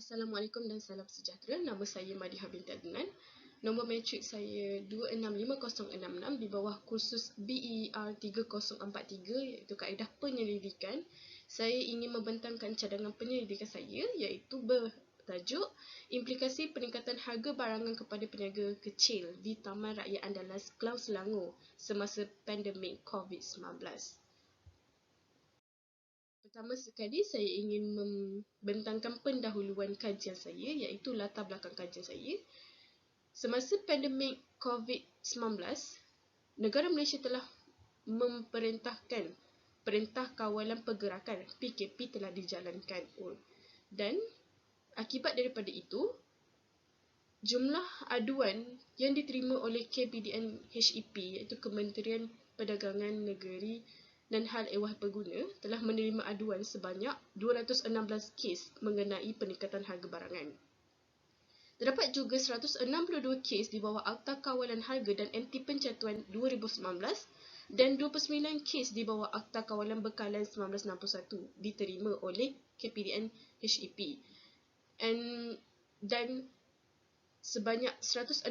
Assalamualaikum dan salam sejahtera. Nama saya Madiha binti Adnan. Nombor matrik saya 265066 di bawah kursus BER 3043 iaitu kaedah penyelidikan. Saya ingin membentangkan cadangan penyelidikan saya iaitu bertajuk implikasi peningkatan harga barangan kepada peniaga kecil di Taman Rakyat Andalas, Kelang Selangor semasa pandemik COVID-19. Pertama sekali, saya ingin membentangkan pendahuluan kajian saya iaitu latar belakang kajian saya. Semasa pandemik COVID-19, negara Malaysia telah memerintahkan Perintah Kawalan Pergerakan PKP telah dijalankan dan akibat daripada itu, jumlah aduan yang diterima oleh KPDN HEP iaitu Kementerian Perdagangan Negeri dan Hal Ehwal Pengguna telah menerima aduan sebanyak 216 kes mengenai peningkatan harga barangan. Terdapat juga 162 kes di bawah Akta Kawalan Harga dan Anti Pencatuan 2019 dan 29 kes di bawah Akta Kawalan Bekalan 1961 diterima oleh KPDN HEP. Dan sebanyak 168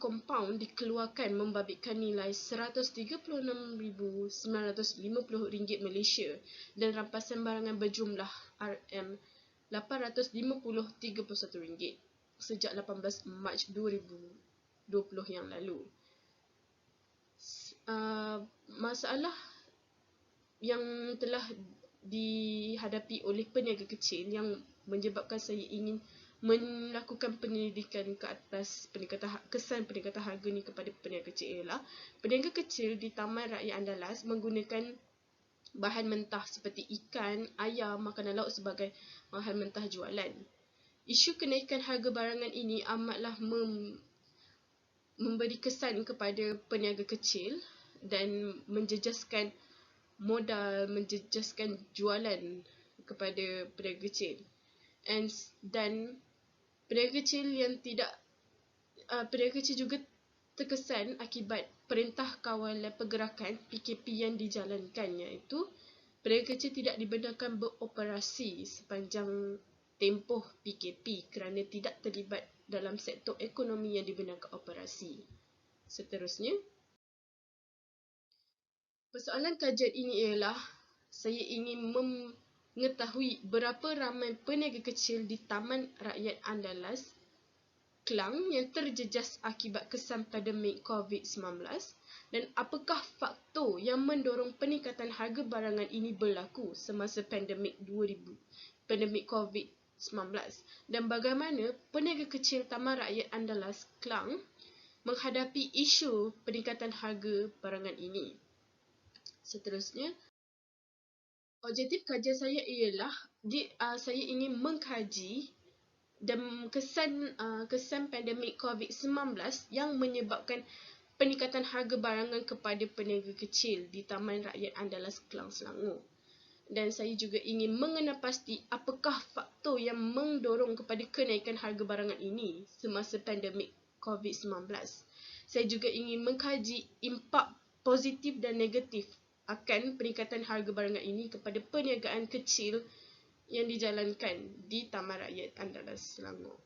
kompaun dikeluarkan membabitkan nilai RM136,950 Malaysia dan rampasan barangan berjumlah RM850.31 sejak 18 Mac 2020 yang lalu. Masalah yang telah dihadapi oleh peniaga kecil yang menyebabkan saya ingin melakukan penyelidikan ke atas kesan peningkatan harga ni kepada peniaga kecil ialah peniaga kecil di Taman Rakyat Andalas menggunakan bahan mentah seperti ikan, ayam, makanan laut sebagai bahan mentah jualan. Isu kenaikan harga barangan ini amatlah memberi kesan kepada peniaga kecil dan menjejaskan modal, menjejaskan jualan kepada peniaga kecil. Dan peniaga kecil juga terkesan akibat Perintah Kawalan Pergerakan PKP yang dijalankan, iaitu peniaga kecil tidak dibenarkan beroperasi sepanjang tempoh PKP kerana tidak terlibat dalam sektor ekonomi yang dibenarkan operasi. Seterusnya, persoalan kajian ini ialah saya ingin mengetahui berapa ramai peniaga kecil di Taman Rakyat Andalas, Kelang yang terjejas akibat kesan pandemik COVID-19 dan apakah faktor yang mendorong peningkatan harga barangan ini berlaku semasa pandemik COVID-19 dan bagaimana peniaga kecil Taman Rakyat Andalas, Kelang menghadapi isu peningkatan harga barangan ini. Seterusnya, objektif kajian saya ialah saya ingin mengkaji dan kesan pandemik COVID-19 yang menyebabkan peningkatan harga barangan kepada peniaga kecil di Taman Rakyat Andalas, Kelang Selangor. Dan saya juga ingin mengenal pasti apakah faktor yang mendorong kepada kenaikan harga barangan ini semasa pandemik COVID-19. Saya juga ingin mengkaji impak positif dan negatif akan peningkatan harga barangan ini kepada perniagaan kecil yang dijalankan di Taman Rakyat Andalas, Selangor.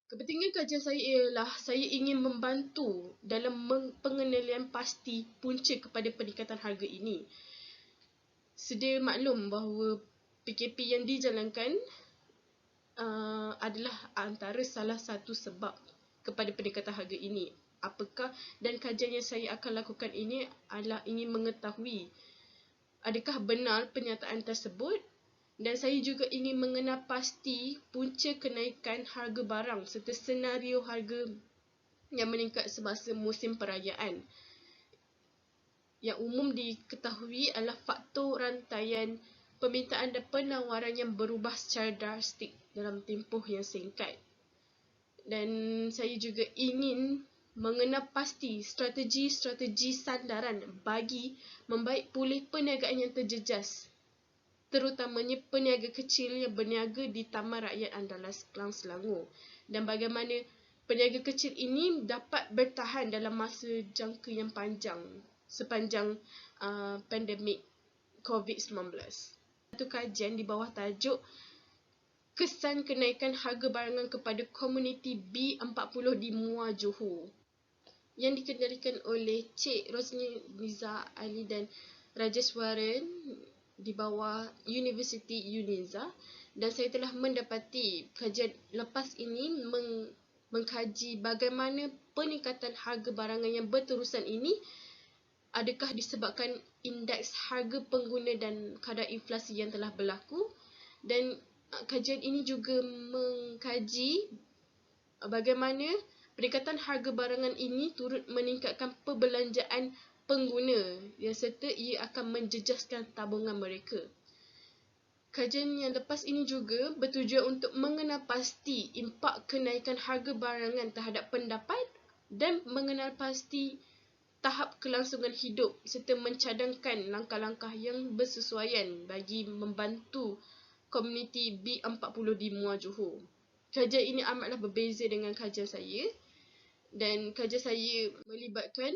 Kepentingan kajian saya ialah saya ingin membantu dalam pengenalian pasti punca kepada peningkatan harga ini. Sedia maklum bahawa PKP yang dijalankan adalah antara salah satu sebab kepada peningkatan harga ini. Dan kajian yang saya akan lakukan ini adalah ingin mengetahui adakah benar pernyataan tersebut, dan saya juga ingin mengenal pasti punca kenaikan harga barang serta senario harga yang meningkat semasa musim perayaan. Yang umum diketahui adalah faktor rantaian permintaan dan penawaran yang berubah secara drastik dalam tempoh yang singkat. Dan saya juga ingin mengenal pasti strategi sandaran bagi membaik pulih perniagaan yang terjejas, terutamanya peniaga kecil yang berniaga di Taman Rakyat Andalas, Kelang Selangor, dan bagaimana peniaga kecil ini dapat bertahan dalam masa jangka yang panjang sepanjang pandemik COVID-19. satu kajian di bawah tajuk Kesan Kenaikan Harga Barangan kepada Komuniti B40 di Muar Johor, yang dikendalikan oleh Cik Rosni Niza Ali dan Rajeswaran di bawah Universiti UNIZA. Dan saya telah mendapati kajian lepas ini mengkaji bagaimana peningkatan harga barangan yang berterusan ini adakah disebabkan indeks harga pengguna dan kadar inflasi yang telah berlaku. Dan kajian ini juga mengkaji bagaimana peningkatan harga barangan ini turut meningkatkan perbelanjaan pengguna serta ia akan menjejaskan tabungan mereka. Kajian yang lepas ini juga bertujuan untuk mengenal pasti impak kenaikan harga barangan terhadap pendapat dan mengenal pasti tahap kelangsungan hidup serta mencadangkan langkah-langkah yang bersesuaian bagi membantu komuniti B40 di Muar Johor. Kajian ini amatlah berbeza dengan kajian saya, dan kajian saya melibatkan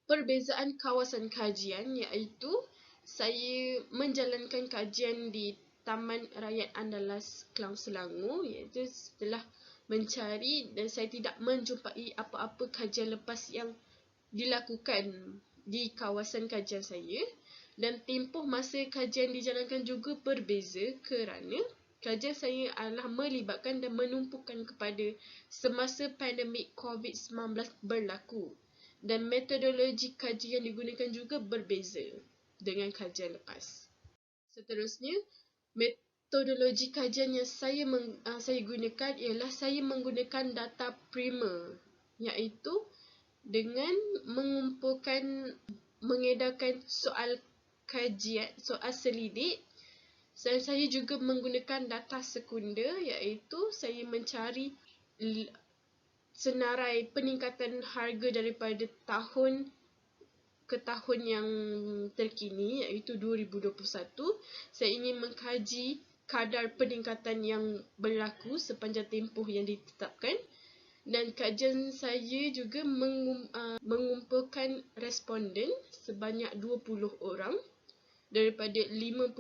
perbezaan kawasan kajian, iaitu saya menjalankan kajian di Taman Rakyat Andalas Klang Selangor, iaitu setelah mencari dan saya tidak menjumpai apa-apa kajian lepas yang dilakukan di kawasan kajian saya. Dan tempoh masa kajian dijalankan juga berbeza kerana kajian saya adalah melibatkan dan menumpukan kepada semasa pandemik COVID-19 berlaku, dan metodologi kajian yang digunakan juga berbeza dengan kajian lepas. Seterusnya, metodologi kajian yang saya gunakan ialah saya menggunakan data primer, iaitu dengan mengedarkan soal kajian, soal selidik. Dan saya juga menggunakan data sekunder, iaitu saya mencari senarai peningkatan harga daripada tahun ke tahun yang terkini, iaitu 2021. Saya ingin mengkaji kadar peningkatan yang berlaku sepanjang tempoh yang ditetapkan. Dan kajian saya juga mengumpulkan responden sebanyak 20 orang daripada 50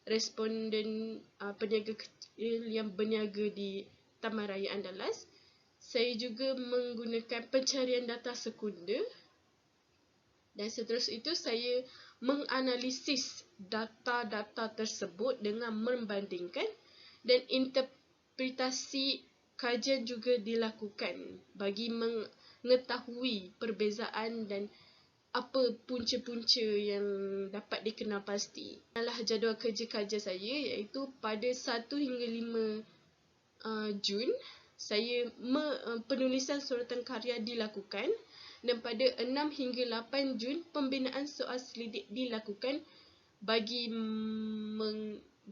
responden peniaga kecil yang berniaga di Taman Raya Andalas. Saya juga menggunakan pencarian data sekunder, dan seterusnya itu saya menganalisis data-data tersebut dengan membandingkan, dan interpretasi kajian juga dilakukan bagi mengetahui perbezaan dan apa punca-punca yang dapat dikenal pasti. Adalah jadual kerja kajian saya, iaitu pada 1 hingga 5 Jun saya penulisan suratan karya dilakukan, dan pada 6 hingga 8 Jun pembinaan soal selidik dilakukan bagi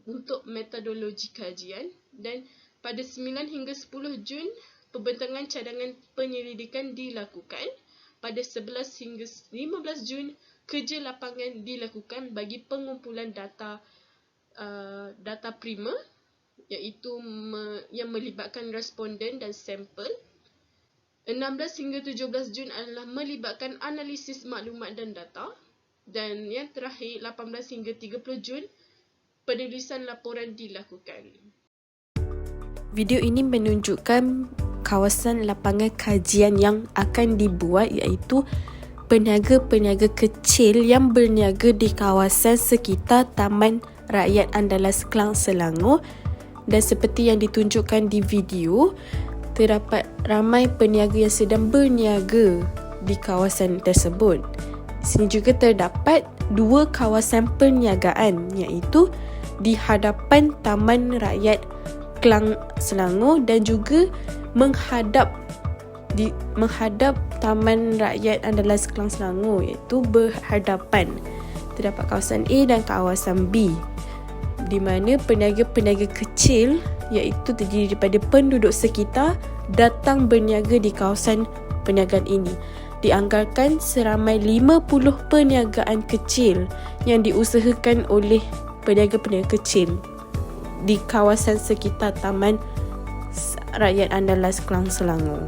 untuk metodologi kajian, dan pada 9 hingga 10 Jun pembentangan cadangan penyelidikan dilakukan. Pada 11 hingga 15 Jun kerja lapangan dilakukan bagi pengumpulan data primer, iaitu yang melibatkan responden dan sampel. 16 hingga 17 Jun adalah melibatkan analisis maklumat dan data. Dan yang terakhir, 18 hingga 30 Jun, penulisan laporan dilakukan. Video ini menunjukkan kawasan lapangan kajian yang akan dibuat, iaitu peniaga-peniaga kecil yang berniaga di kawasan sekitar Taman Rakyat Andalas Klang Selangor. Dan seperti yang ditunjukkan di video, terdapat ramai peniaga yang sedang berniaga di kawasan tersebut. Di sini juga terdapat 2 kawasan perniagaan, iaitu di hadapan Taman Rakyat Klang Selangor dan juga menghadap Taman Rakyat Andalas Klang Selangor, iaitu berhadapan. Terdapat kawasan A dan kawasan B, di mana peniaga-peniaga kecil, iaitu terdiri daripada penduduk sekitar, datang berniaga di kawasan perniagaan ini. Dianggarkan seramai 50 perniagaan kecil yang diusahakan oleh peniaga-peniaga kecil di kawasan sekitar Taman Rakyat Andalas Klang Selangor.